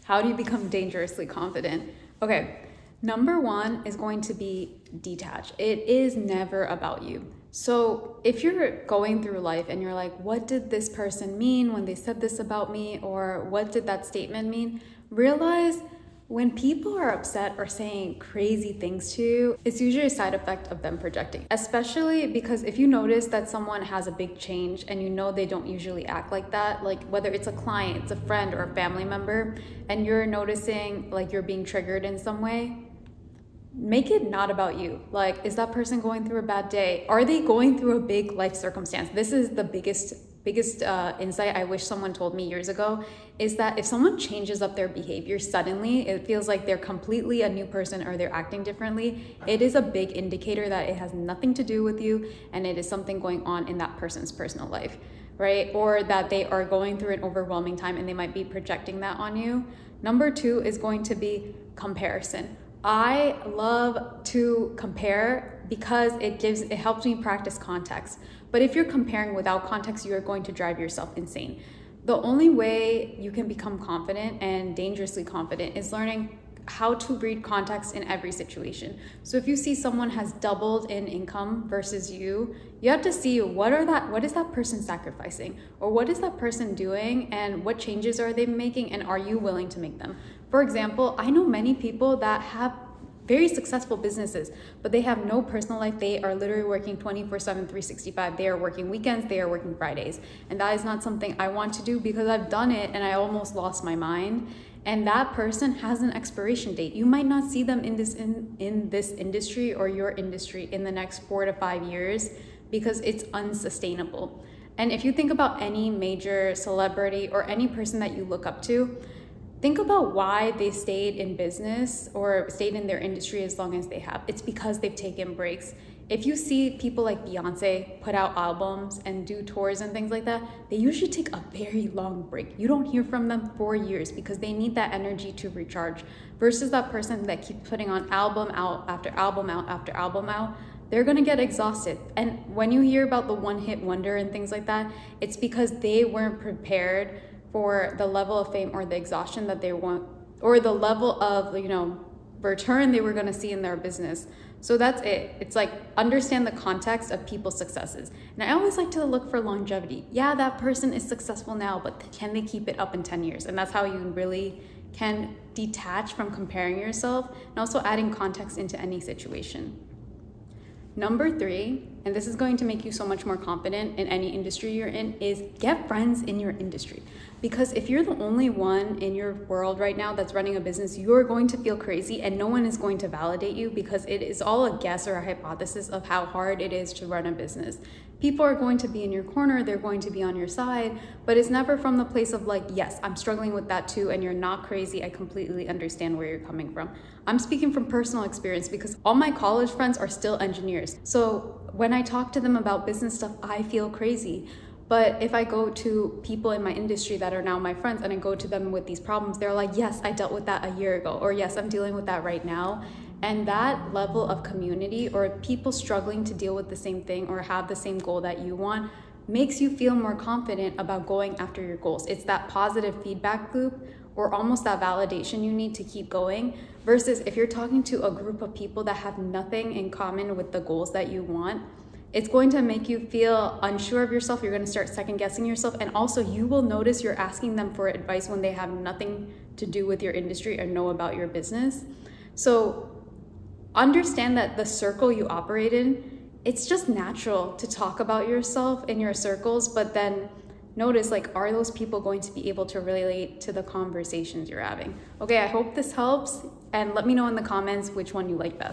How do you become dangerously confident? Okay, number one is going to be detach. It is never about you. So if you're going through life and you're like, what did this person mean when they said this about me? Or what did that statement mean? Realize when people are upset or saying crazy things to you, it's usually a side effect of them projecting. Especially because if you notice that someone has a big change and you know they don't usually act like that, like whether it's a client, it's a friend, or a family member, and you're noticing like you're being triggered in some way, make it not about you. Like, is that person going through a bad day? Are they going through a big life circumstance? This is the biggest insight I wish someone told me years ago, is that if someone changes up their behavior suddenly, it feels like they're completely a new person or they're acting differently. It is a big indicator that it has nothing to do with you and it is something going on in that person's personal life, right? Or that they are going through an overwhelming time and they might be projecting that on you. Number two is going to be comparison. I love to compare because it helps me practice context. But if you're comparing without context, you're going to drive yourself insane. The only way you can become confident and dangerously confident is learning how to read context in every situation. So if you see someone has doubled in income versus you have to see what is that person sacrificing, or what is that person doing, and what changes are they making, and are you willing to make them? For example, I know many people that have very successful businesses, but they have no personal life. They are literally working 24/7, 365. They are working weekends, they are working Fridays. And that is not something I want to do because I've done it and I almost lost my mind. And that person has an expiration date. You might not see them in this industry or your industry in the next 4 to 5 years because it's unsustainable. And if you think about any major celebrity or any person that you look up to, think about why they stayed in business or stayed in their industry as long as they have. It's because they've taken breaks. If you see people like Beyonce put out albums and do tours and things like that, they usually take a very long break. You don't hear from them for years because they need that energy to recharge. Versus that person that keeps putting on album out after album out after album out, they're gonna get exhausted. And when you hear about the one-hit wonder and things like that, it's because they weren't prepared for the level of fame or the exhaustion that they want, or the level of, return they were going to see in their business. So that's it. It's like, understand the context of people's successes. And I always like to look for longevity. Yeah, that person is successful now, but can they keep it up in 10 years? And that's how you really can detach from comparing yourself and also adding context into any situation. Number three, and this is going to make you so much more confident in any industry you're in, is get friends in your industry. Because if you're the only one in your world right now that's running a business, you're going to feel crazy and no one is going to validate you because it is all a guess or a hypothesis of how hard it is to run a business. People are going to be in your corner, they're going to be on your side, but it's never from the place of like, yes, I'm struggling with that too, and you're not crazy, I completely understand where you're coming from. I'm speaking from personal experience because all my college friends are still engineers. So when I talk to them about business stuff, I feel crazy. But if I go to people in my industry that are now my friends and I go to them with these problems, they're like, yes, I dealt with that a year ago, or yes, I'm dealing with that right now. And that level of community, or people struggling to deal with the same thing or have the same goal that you want, makes you feel more confident about going after your goals. It's that positive feedback loop, or almost that validation you need to keep going, versus if you're talking to a group of people that have nothing in common with the goals that you want, it's going to make you feel unsure of yourself. You're going to start second guessing yourself. And also you will notice you're asking them for advice when they have nothing to do with your industry or know about your business. So understand that the circle you operate in, it's just natural to talk about yourself in your circles, but then notice, like, are those people going to be able to relate to the conversations you're having? Okay, I hope this helps, and let me know in the comments which one you like best.